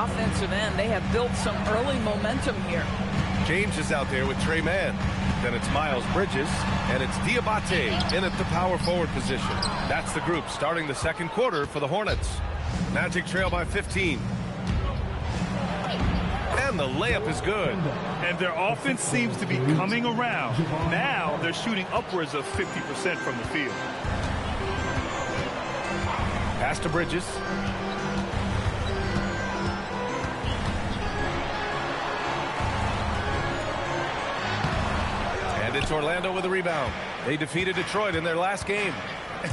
offensive end. They have built some early momentum here. James is out there with Trey Mann. Then it's Miles Bridges, and it's Diabate in at the power forward position. That's the group starting the second quarter for the Hornets. Magic trail by 15. And the layup is good. And their offense seems to be coming around. Now they're shooting upwards of 50% from the field. Pass to Bridges. And it's Orlando with a rebound. They defeated Detroit in their last game.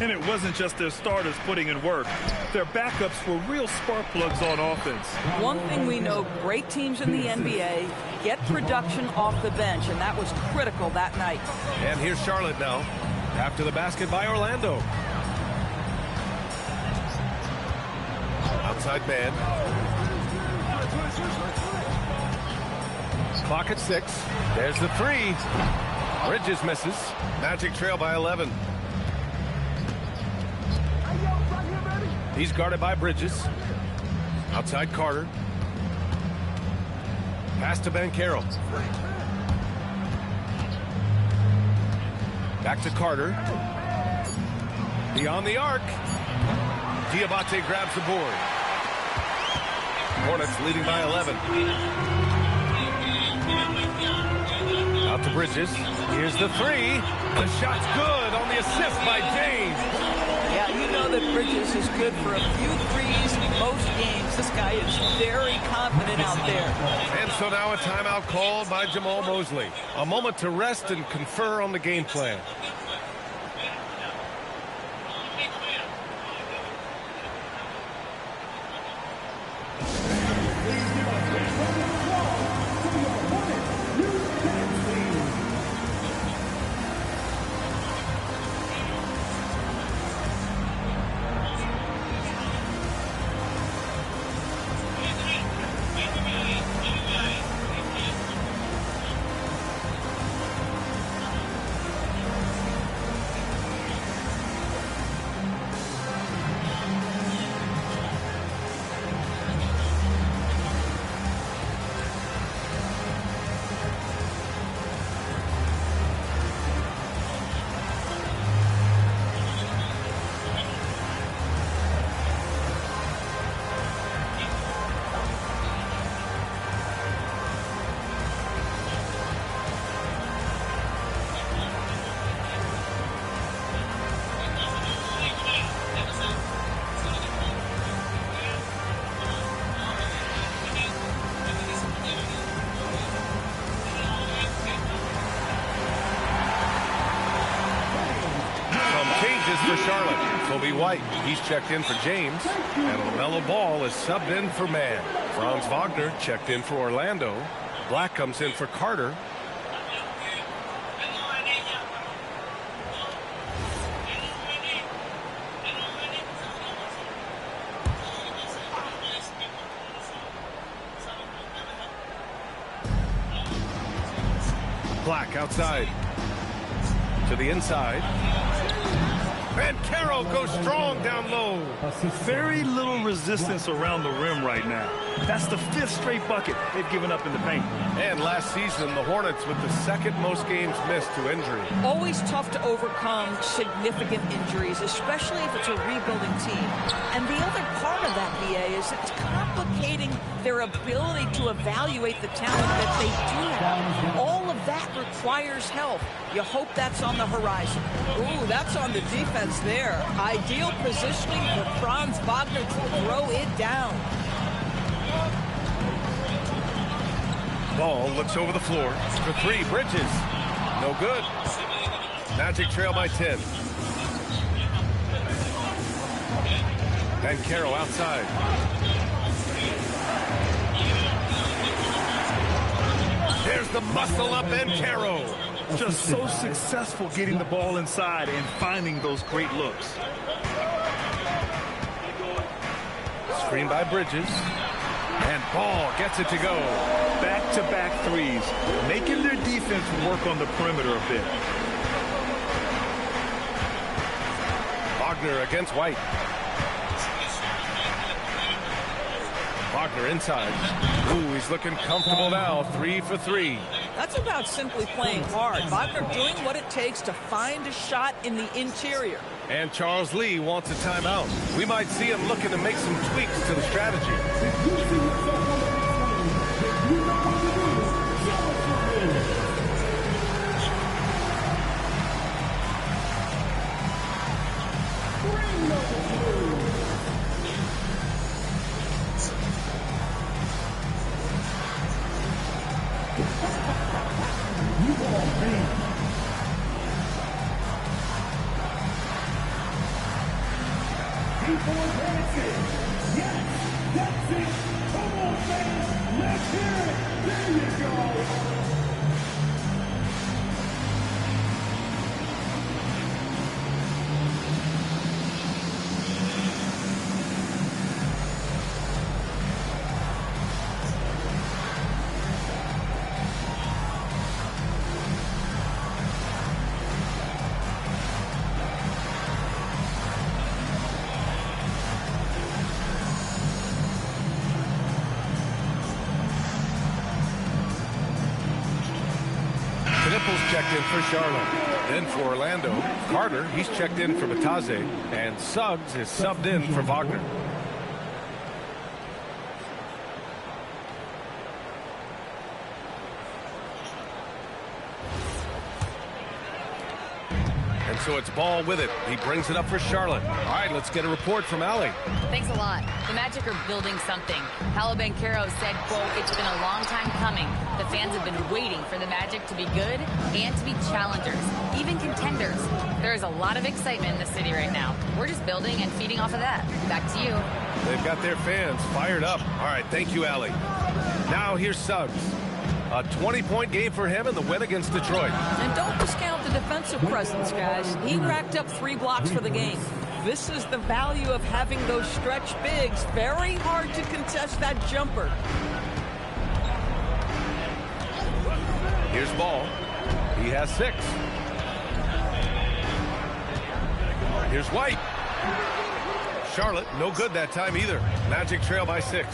And it wasn't just their starters putting in work. Their backups were real spark plugs on offense. One thing we know, great teams in the NBA get production off the bench, and that was critical that night. And here's Charlotte now, after the basket by Orlando. Outside man. Clock at 6. There's the three. Bridges misses. Magic trail by 11. He's guarded by Bridges. Outside Carter. Pass to Banchero. Back to Carter. Beyond the arc. Diabate grabs the board. Hornets leading by 11. Out to Bridges. Here's the three. The shot's good on the assist by James. Yeah, you know that Bridges is good for a few threes most games. This guy is very confident out there. And so now a timeout called by Jamal Mosley. A moment to rest and confer on the game plan. For Charlotte, Kobe White, he's checked in for James, and LaMelo Ball is subbed in for Mann. Franz Wagner checked in for Orlando. Black comes in for Carter. Black outside to the inside. Banchero goes strong down low. Very little resistance around the rim right now. That's the 5th straight bucket they've given up in the paint. And last season, the Hornets with the 2nd most games missed to injury. Always tough to overcome significant injuries, especially if it's a rebuilding team. And the other part of that, BA, is it's complicating their ability to evaluate the talent that they do have. All of that requires help. You hope that's on the horizon. Ooh, that's on the defense there. Ideal positioning for Franz Wagner to throw it down. Ball looks over the floor for three. Bridges. No good. Magic trail by 10. Banchero outside. There's the muscle-up Banchero. Just so successful getting the ball inside and finding those great looks. Screen by Bridges. And Ball gets it to go. Back-to-back threes, making their defense work on the perimeter a bit. Wagner against White. Wagner inside. Ooh, he's looking comfortable now. 3 for 3. That's about simply playing hard. Wagner doing what it takes to find a shot in the interior. And Charles Lee wants a timeout. We might see him looking to make some tweaks to the strategy. Checked in for Charlotte. Then for Orlando, Carter, he's checked in for Bataze, and Suggs is subbed in for Wagner. And so it's Ball with it. He brings it up for Charlotte. All right, let's get a report from Allie. Thanks a lot. The Magic are building something. Paolo Banchero said, quote, "It's been a long time coming. The fans have been waiting for the Magic to be good and to be challengers, even contenders. There is a lot of excitement in the city right now. We're just building and feeding off of that. Back to you." They've got their fans fired up. All right, thank you, Allie. Now here's Suggs. A 20-point game for him in the win against Detroit. And don't discount the defensive presence, guys. He racked up 3 blocks for the game. This is the value of having those stretch bigs. Very hard to contest that jumper. Here's Ball. He has 6. Here's White. Charlotte, no good that time either. Magic trail by 6.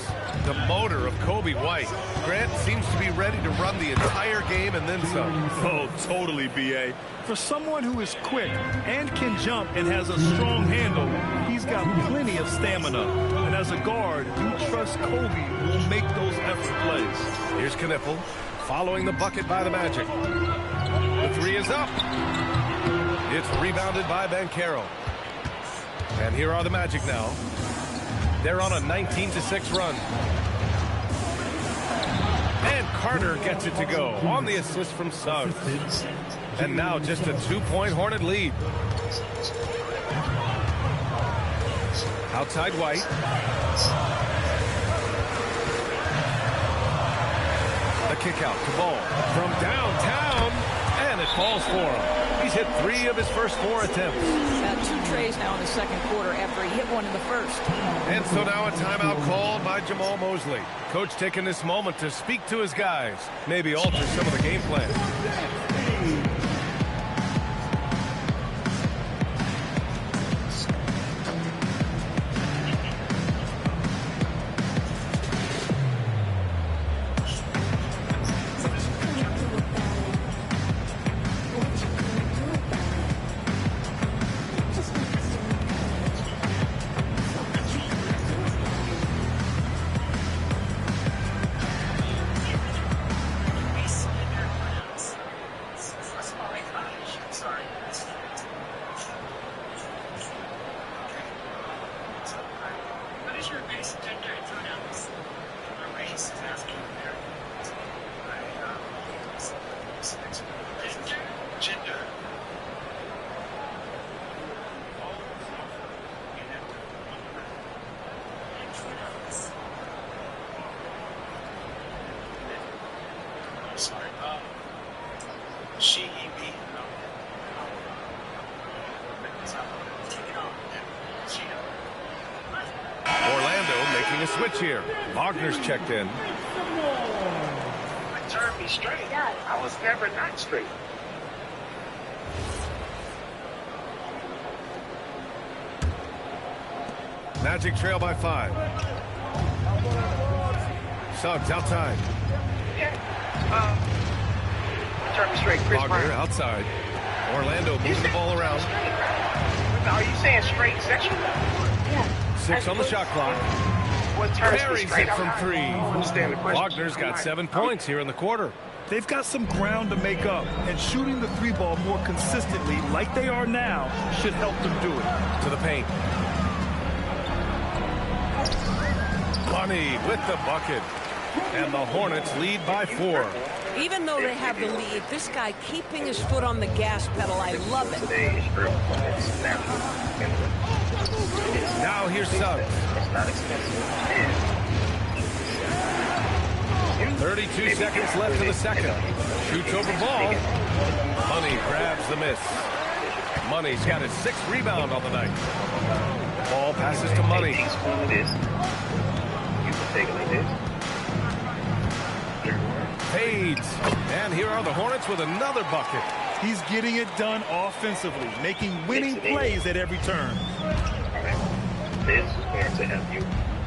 The motor of Kobe White. Grant seems to be ready to run the entire game and then some. Oh, totally, B.A. For someone who is quick and can jump and has a strong handle, he's got plenty of stamina. And as a guard, you trust Kobe will make those effort plays. Here's Kniffel, following the bucket by the Magic. The 3 is up. It's rebounded by Banchero. And here are the Magic now. They're on a 19-6 run. And Carter gets it to go on the assist from Suggs. And now just a 2-point Hornet lead. Outside White. The kick out to Ball from downtown. And it falls for him. He's hit 3 of his first 4 attempts. 2 trays now in the second quarter after he hit 1 in the first. And so now a timeout called by Jamal Mosley. Coach taking this moment to speak to his guys. Maybe alter some of the game plan. Making a switch here. Wagner's checked in. Turn me straight. I was never not straight. Magic trail by 5. Suggs outside. Turn straight, Chris Wagner Brown. outside. Orlando moving the ball around. Are you saying straight section? 6 on the shot clock. What turns Carries straight? it from 3. Understand the question. Wagner's got 7 points here in the quarter. They've got some ground to make up, and shooting the 3-ball more consistently like they are now should help them do it. To the paint. Money with the bucket. And the Hornets lead by 4. Even though they have the lead, this guy keeping his foot on the gas pedal, I love it. Now here's Suggs. 32 seconds left in the second. Shoots over ball. Money grabs the miss. Money's got his 6th rebound on the night. Ball passes to Money. You can take it like this. Fades. And here are the Hornets with another bucket. He's getting it done offensively, making winning plays at every turn. This is going to help you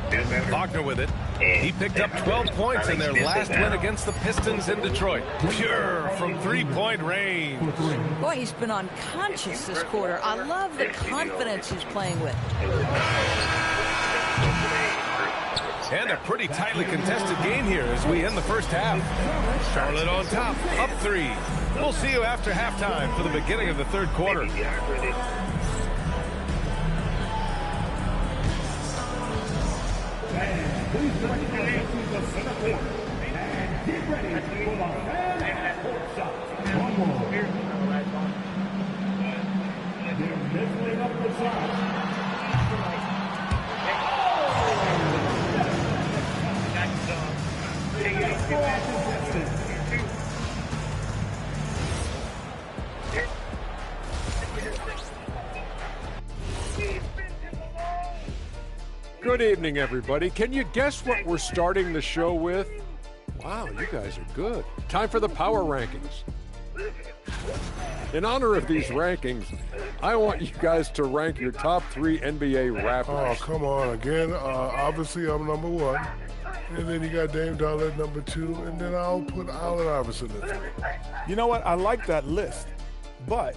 feel better. Wagner with it. He picked up 12 points in their last win against the Pistons in Detroit. Pure from 3-point range. Boy, he's been unconscious this quarter. I love the confidence he's playing with. And a pretty tightly contested game here as we end the first half. Charlotte on top, up 3. We'll see you after halftime for the beginning of the third quarter. Good evening, everybody. Can you guess what we're starting the show with? Wow, you guys are good. Time for the power rankings. In honor of these rankings, I want you guys to rank your top 3 NBA rappers. Oh, come on again. Obviously, I'm number 1. And then you got Dame Dollar at number 2. And then I'll put Allen Iverson at 3. You know what? I like that list. But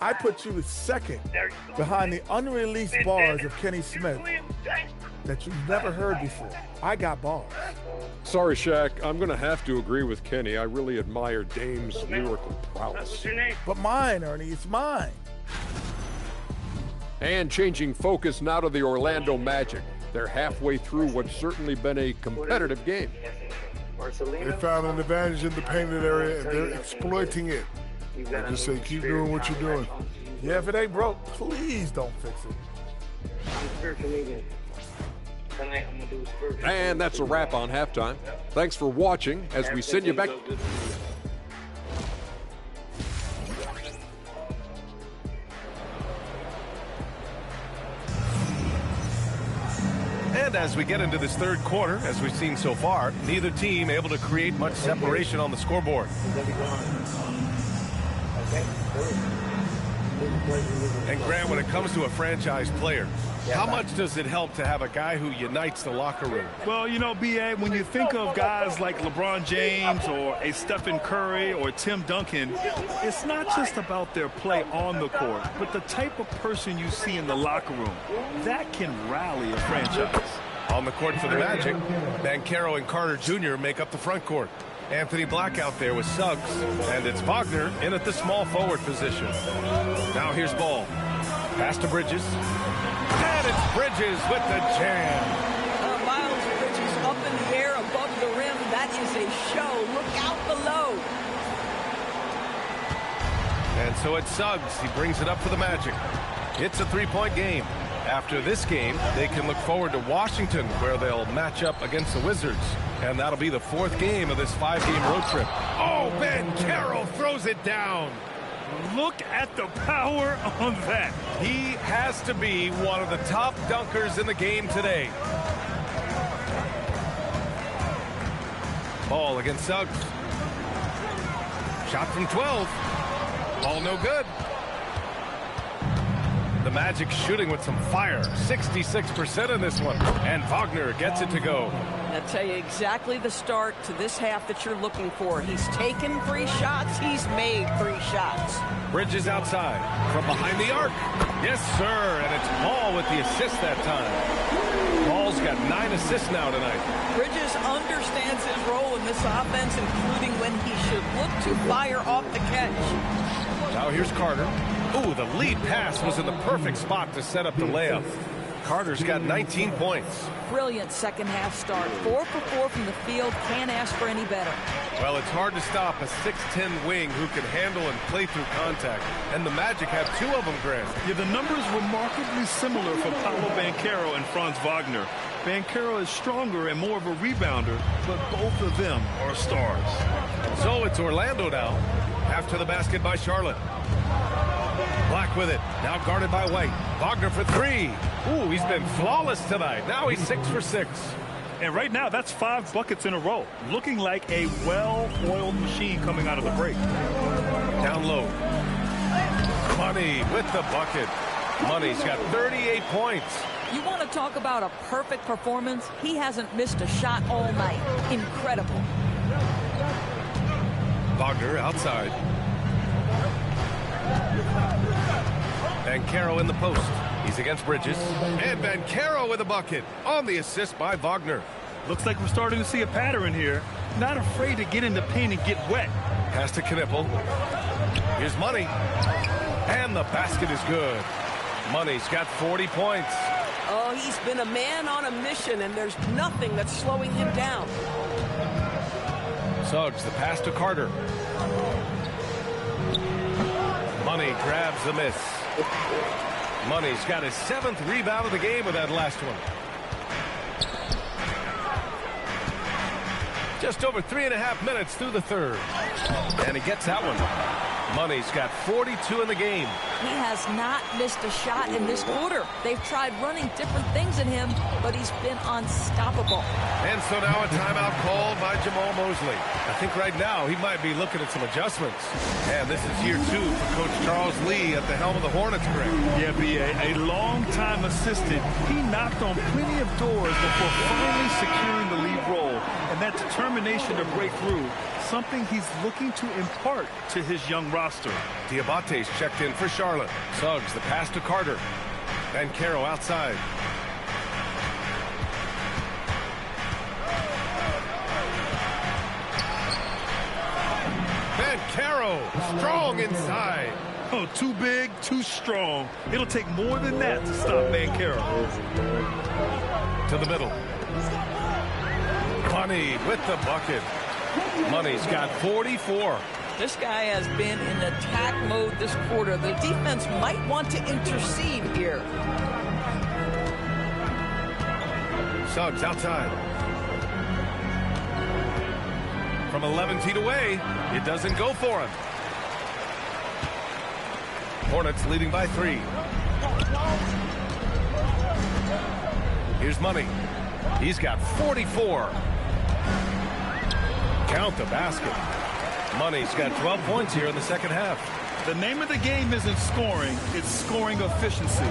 I put you second behind the unreleased bars of Kenny Smith that you've never heard before. I got bars. Sorry, Shaq. I'm going to have to agree with Kenny. I really admire Dame's lyrical prowess. But mine, Ernie, it's mine. And changing focus now to the Orlando Magic. They're halfway through what's certainly been a competitive game. They found an advantage in the painted area, and they're exploiting it. I just say, keep doing what you're doing. Yeah, if it ain't broke, please don't fix it. And that's a wrap on halftime. Thanks for watching as we send you back. And as we get into this third quarter, as we've seen so far, neither team able to create much separation on the scoreboard. And Grant, when it comes to a franchise player, how much does it help to have a guy who unites the locker room? Well, you know, B.A., when you think of guys like LeBron James or a Stephen Curry or Tim Duncan, it's not just about their play on the court, but the type of person you see in the locker room. That can rally a franchise. On the court for the Magic, Banchero and Carter Jr. make up the front court. Anthony Black out there with Suggs, and it's Wagner in at the small forward position. Now here's Ball. Pass to Bridges. And it's Bridges with the jam. Miles Bridges up in the air above the rim. That is a show. Look out below. And so it's Suggs. He brings it up for the Magic. It's a 3-point game. After this game, they can look forward to Washington, where they'll match up against the Wizards. And that'll be the 4th game of this 5-game road trip. Oh, Banchero throws it down. Look at the power on that. He has to be one of the top dunkers in the game today. Ball against Suggs. Shot from 12. Ball no good. The Magic shooting with some fire. 66% in this one. And Wagner gets it to go. I'll tell you exactly the start to this half that you're looking for. He's taken 3 shots. He's made 3 shots. Bridges outside from behind the arc. Yes, sir. And it's Paul with the assist that time. Paul's got 9 assists now tonight. Bridges understands his role in this offense, including when he should look to fire off the catch. Now here's Carter. Ooh, the lead pass was in the perfect spot to set up the layup. Carter's got 19 points. Brilliant second half start. 4 for 4 from the field. Can't ask for any better. Well, it's hard to stop a 6'10 wing who can handle and play through contact. And the Magic have 2 of them, Grant. Yeah, the numbers remarkably similar for Paolo Banchero and Franz Wagner. Banchero is stronger and more of a rebounder, but both of them are stars. So it's Orlando now. After the basket by Charlotte. Black with it. Now guarded by White. Wagner for 3. Ooh, he's been flawless tonight. Now he's 6 for 6. And right now, that's 5 buckets in a row. Looking like a well-oiled machine coming out of the break. Down low. Money with the bucket. Money's got 38 points. You want to talk about a perfect performance? He hasn't missed a shot all night. Incredible. Wagner outside. Banchero in the post. He's against Bridges. And Banchero with a bucket on the assist by Wagner. Looks like we're starting to see a pattern here. Not afraid to get in the paint and get wet. Pass to Knipple. Here's Money. And the basket is good. Money's got 40 points. Oh, he's been a man on a mission, and there's nothing that's slowing him down. Suggs, the pass to Carter. Money grabs the miss. Money's got his 7th rebound of the game with that last one. Just over 3.5 minutes through the third. And he gets that one. Money's got 42 in the game. He has not missed a shot in this quarter. They've tried running different things at him, but he's been unstoppable. And so now a timeout called by Jamal Mosley. I think right now he might be looking at some adjustments. And this is year 2 for Coach Charles Lee at the helm of the Hornets, Greg. Yeah, B.A., a long-time assistant. He knocked on plenty of doors before finally securing the lead role. And that determination to break through, something he's looking to impart to his young roster. Diabate's checked in for Charlotte. Suggs, the pass to Carter. Banchero outside. Banchero, strong inside. Oh, too big, too strong. It'll take more than that to stop Banchero. To the middle. Money with the bucket. Money's got 44. This guy has been in attack mode this quarter. The defense might want to intercede here. Suggs outside. From 11 feet away, it doesn't go for him. Hornets leading by 3. Here's Money. He's got 44. Count the basket. Money's got 12 points here in the second half. The name of the game isn't scoring, it's scoring efficiency.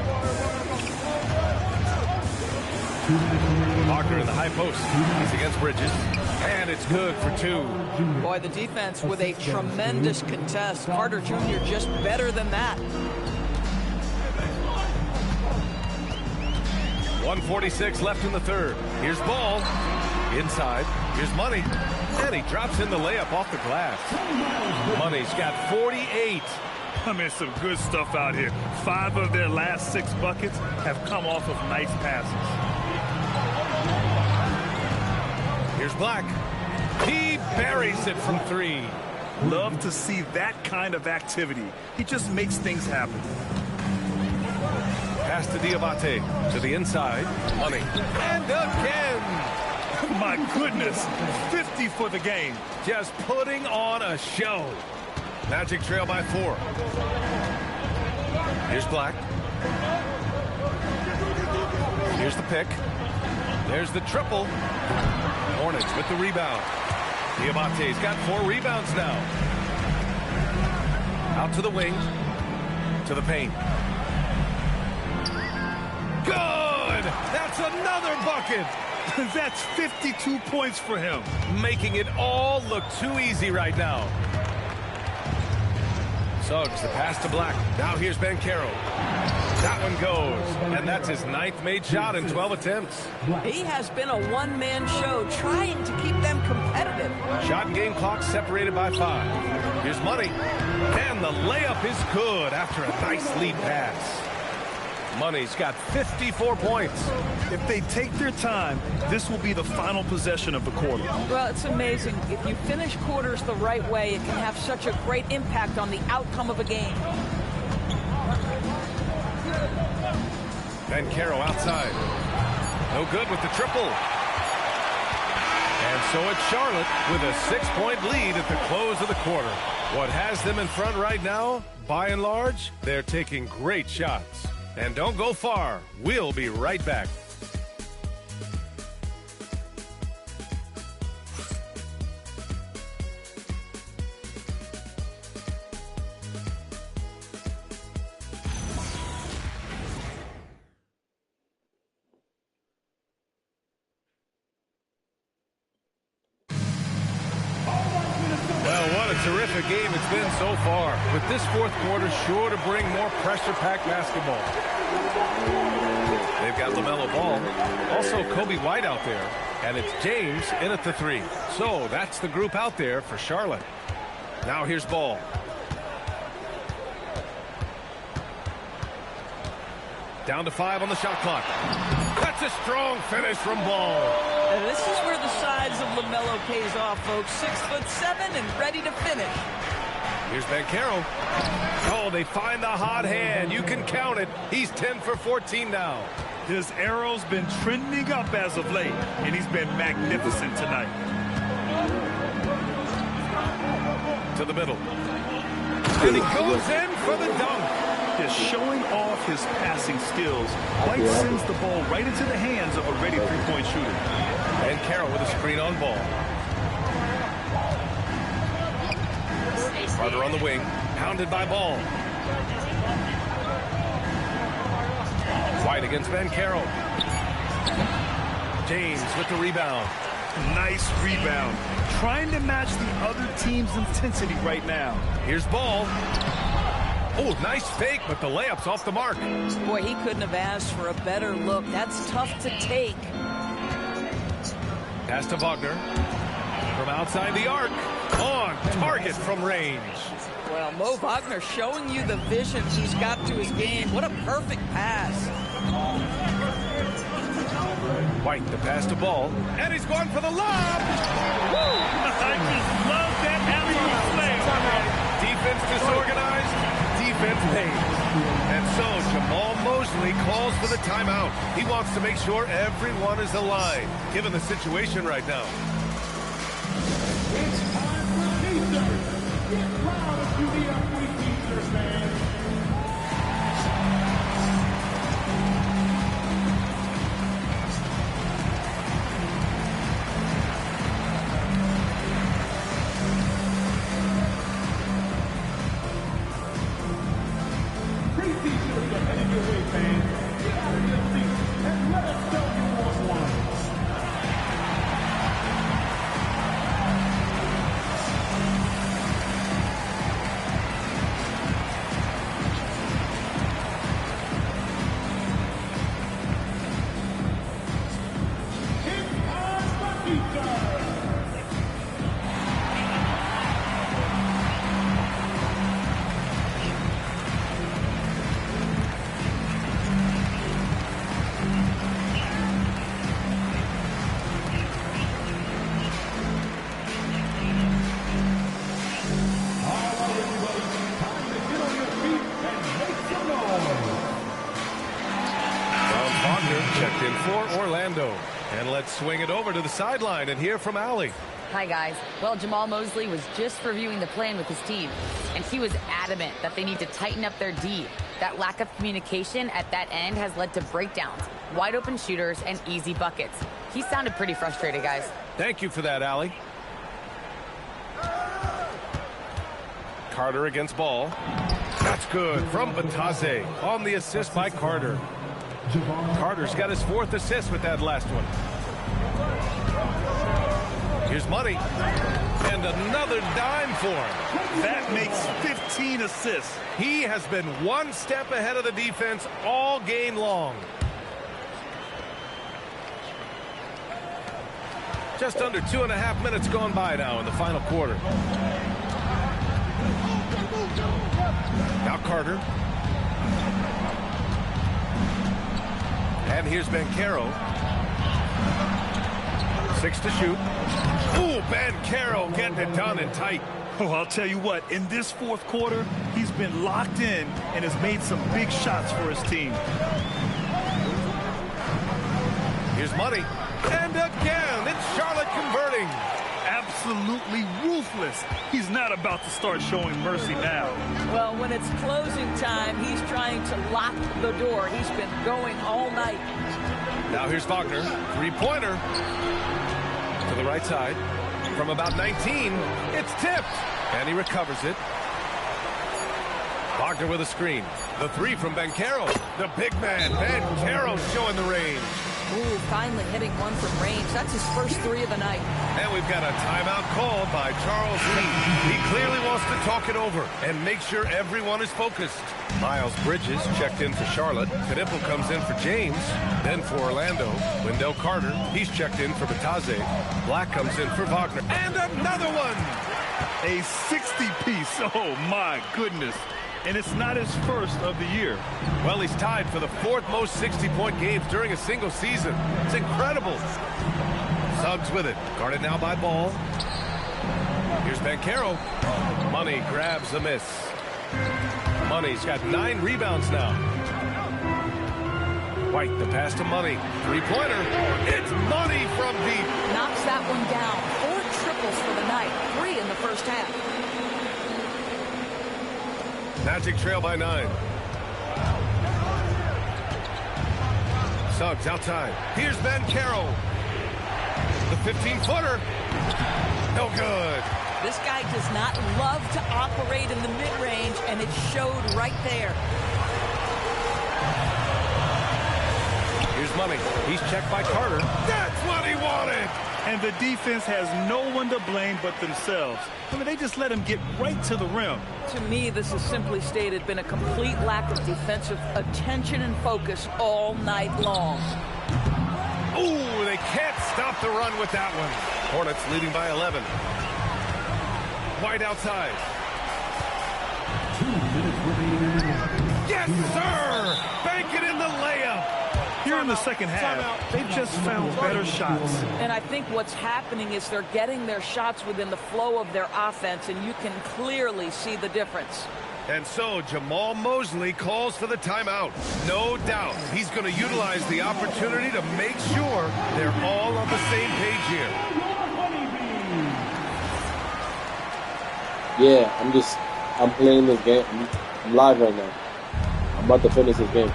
Wagner in the high post. He's against Bridges. And it's good for 2. Boy, the defense with a tremendous contest. Carter Jr. just better than that. 1:46 left in the third. Here's Ball. Inside. Here's Money. And he drops in the layup off the glass. Money's got 48. I mean, some good stuff out here. 5 of their last 6 buckets have come off of nice passes. Here's Black. He buries it from 3. Love to see that kind of activity. He just makes things happen. Pass to Diabate. To the inside. Money. And again. My goodness. 50 for the game. Just putting on a show. Magic trail by 4. Here's Black. Here's the pick. There's the triple. Hornets with the rebound. Diabate's got 4 rebounds now. Out to the wing. To the paint. Good! That's another bucket. That's 52 points for him. Making it all look too easy right now. Suggs, the pass to Black. Now here's Banchero. That one goes. And that's his 9th made shot in 12 attempts. He has been a one-man show trying to keep them competitive. Shot and game clock separated by 5. Here's Money. And the layup is good after a nice lead pass. Money's got 54 points. If they take their time, this will be the final possession of the quarter. Well, it's amazing. If you finish quarters the right way, it can have such a great impact on the outcome of a game. Banchero outside. No good with the triple. And so it's Charlotte with a 6-point lead at the close of the quarter. What has them in front right now, by and large, they're taking great shots. And don't go far. We'll be right back. Terrific game it's been so far, with this fourth quarter sure to bring more pressure-packed basketball. They've got LaMelo Ball, also Kobe White out there, and it's James in at the 3. So that's the group out there for Charlotte. Now here's Ball. Down to 5 on the shot clock. That's a strong finish from Ball. And this is where the size of LaMelo pays off, folks. 6'7" and ready to finish. Here's Banchero. Oh, they find the hot hand. You can count it. He's 10 for 14 now. His arrow's been trending up as of late, and he's been magnificent tonight. To the middle. And he goes in for the dunk. Just showing off his passing skills. White sends the ball right into the hands of a ready three-point shooter. And Carroll with a screen on Ball. Carter on the wing, pounded by Ball. White against Banchero. James with the rebound. Nice rebound. Trying to match the other team's intensity right now. Here's Ball. Oh, nice fake, but the layup's off the mark. Boy, he couldn't have asked for a better look. That's tough to take. Pass to Wagner. From outside the arc. On target from range. Well, Mo Wagner showing you the vision he's got to his game. What a perfect pass. White, the pass to Ball. And he's going for the lob. Woo! I just love that alley-oop play. Defense disorganized. Defense pays. And so Jamal Mosley calls for the timeout. He wants to make sure everyone is aligned, given the situation right now. It's time for Pacers. Get proud of UDF Pacers fans. And let's swing it over to the sideline and hear from Allie. Hi, guys. Well, Jamal Mosley was just reviewing the plan with his team, and he was adamant that they need to tighten up their D. That lack of communication at that end has led to breakdowns, wide open shooters, and easy buckets. He sounded pretty frustrated, guys. Thank you for that, Allie. Carter against Ball. That's good from Bataze on the assist by Carter. Carter's got his 4th assist with that last one. Here's Money. And another dime for him. That makes 15 assists. He has been one step ahead of the defense all game long. Just under 2.5 minutes gone by now in the final quarter. Now Carter. And here's Banchero. 6 to shoot. Ooh, Banchero getting it done and tight. Oh, I'll tell you what, in this 4th quarter, he's been locked in and has made some big shots for his team. Here's Money. And again, it's Charlotte converting. Absolutely ruthless. He's not about to start showing mercy now. Well, when it's closing time, he's trying to lock the door. He's been going all night. Now here's Wagner. 3-pointer. To the right side. From about 19, it's tipped. And he recovers it. Wagner with a screen. The 3 from Banchero. The big man, Banchero, showing the range. Ooh, finally hitting one from range. That's his first 3 of the night. And we've got a timeout called by Charles Lee. He clearly wants to talk it over and make sure everyone is focused. Miles Bridges checked in for Charlotte. Knipple comes in for James. Then for Orlando. Wendell Carter, he's checked in for Bataze. Black comes in for Wagner. And another one! A 60-piece. Oh, my goodness. And it's not his first of the year. Well, he's tied for the 4th most 60-point games during a single season. It's incredible. Suggs with it. Guarded now by Ball. Here's Banchero. Money grabs the miss. Money's got 9 rebounds now. White, the pass to Money. 3-pointer. It's Money from deep. Knocks that one down. 4 triples for the night. 3 in the first half. Magic trail by 9. Suggs outside. Here's Banchero. The 15-footer. No good. This guy does not love to operate in the mid-range, and it showed right there. Here's Money. He's checked by Carter. That's what he wanted. And the defense has no one to blame but themselves. I mean, they just let him get right to the rim. To me, this is simply stated been a complete lack of defensive attention and focus all night long. Ooh, they can't stop the run with that one. Hornets leading by 11. White outside. 2 minutes remaining. Yes, sir! Bank it in the layup. Here in the second half, they've just found better shots. And I think what's happening is they're getting their shots within the flow of their offense, and you can clearly see the difference. And so Jamal Mosley calls for the timeout. No doubt he's going to utilize the opportunity to make sure they're all on the same page here. Yeah, I'm playing this game. I'm live right now. I'm about to finish this game.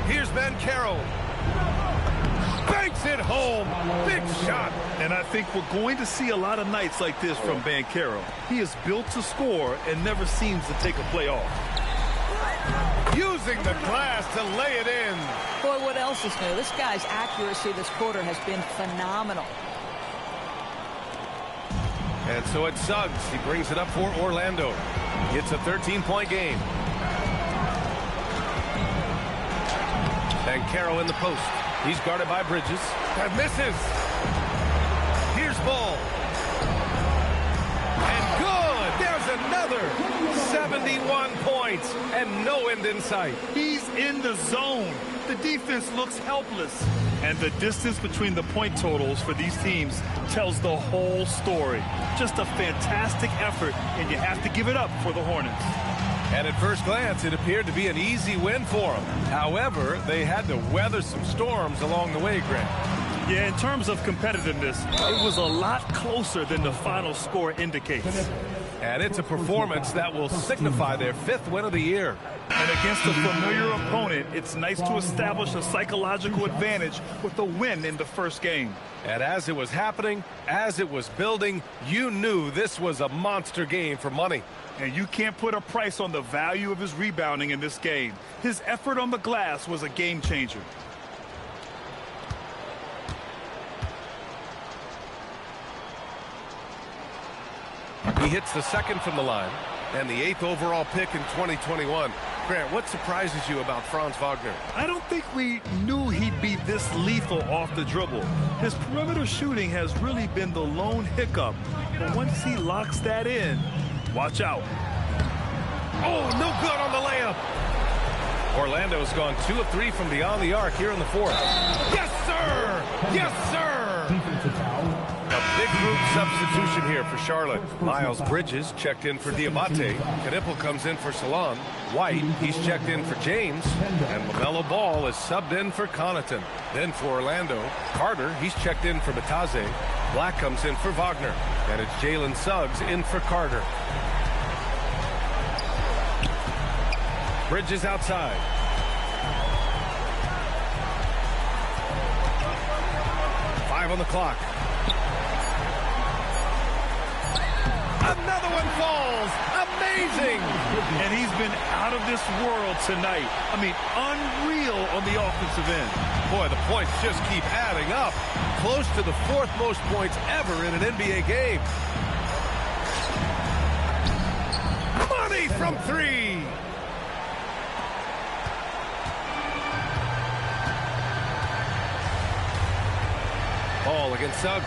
Here's Banchero. Banks it home. Big shot. And I think we're going to see a lot of nights like this from Banchero. He is built to score and never seems to take a play off. Using the glass to lay it in. Boy, what else is new? This guy's accuracy this quarter has been phenomenal. And so it's Suggs. He brings it up for Orlando. It's a 13-point game. Banchero in the post. He's guarded by Bridges. That misses. Here's Ball. And good. There's another 71 points and no end in sight. He's in the zone. The defense looks helpless. And the distance between the point totals for these teams tells the whole story. Just a fantastic effort, and you have to give it up for the Hornets. And at first glance, it appeared to be an easy win for them. However, they had to weather some storms along the way, Grant. Yeah, in terms of competitiveness, it was a lot closer than the final score indicates. And it's a performance that will signify their 5th win of the year. And against a familiar opponent, it's nice to establish a psychological advantage with a win in the first game. And as it was happening, as it was building, you knew this was a monster game for money. And you can't put a price on the value of his rebounding in this game. His effort on the glass was a game changer. He hits the second from the line and the 8th overall pick in 2021. Grant, what surprises you about Franz Wagner? I don't think we knew he'd be this lethal off the dribble. His perimeter shooting has really been the lone hiccup. But once he locks that in, watch out. Oh, no good on the layup. Orlando's gone 2 of 3 from beyond the arc here in the 4th. Yes, sir! Yes, sir! A big group substitution here for Charlotte. Miles Bridges checked in for Diabate. Knipple comes in for Salon. White, he's checked in for James. And LaMelo Ball is subbed in for Connaughton. Then for Orlando, Carter, he's checked in for Bataze. Black comes in for Wagner. And it's Jalen Suggs in for Carter. Bridges outside. On the clock. Another one falls. Amazing. And he's been out of this world tonight. I mean, unreal on the offensive end. Boy, the points just keep adding up. Close to the 4th most points ever in an NBA game. Money from 3. Ball against Suggs.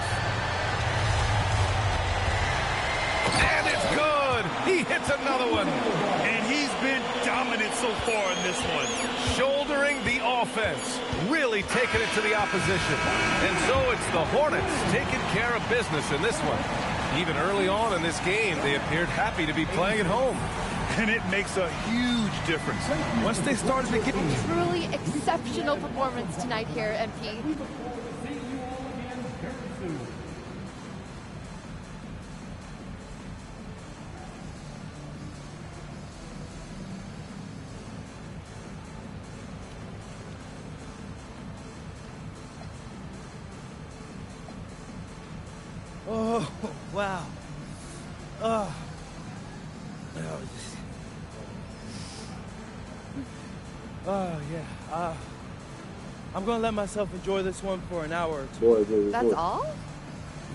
And it's good. He hits another one. And he's been dominant so far in this one. Shouldering the offense. Really taking it to the opposition. And so it's the Hornets taking care of business in this one. Even early on in this game, they appeared happy to be playing at home. And it makes a huge difference. Once they started to get... Truly exceptional performance tonight here, MP. Oh, wow. Oh, yeah. I'm going to let myself enjoy this one for an hour or two. That's all?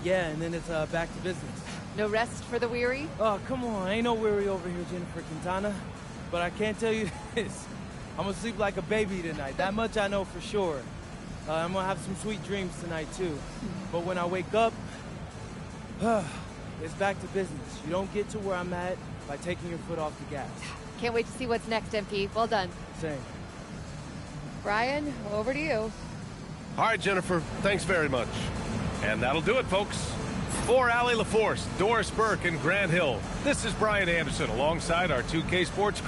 Yeah, and then it's back to business. No rest for the weary? Oh, come on. Ain't no weary over here, Jennifer Quintana. But I can't tell you this. I'm going to sleep like a baby tonight. That much I know for sure. I'm going to have some sweet dreams tonight, too. But when I wake up, it's back to business. You don't get to where I'm at by taking your foot off the gas. Can't wait to see what's next, MP. Well done. Same. Brian, over to you. All right, Jennifer, thanks very much. And that'll do it, folks. For Allie LaForce, Doris Burke, and Grant Hill, this is Brian Anderson alongside our 2K Sports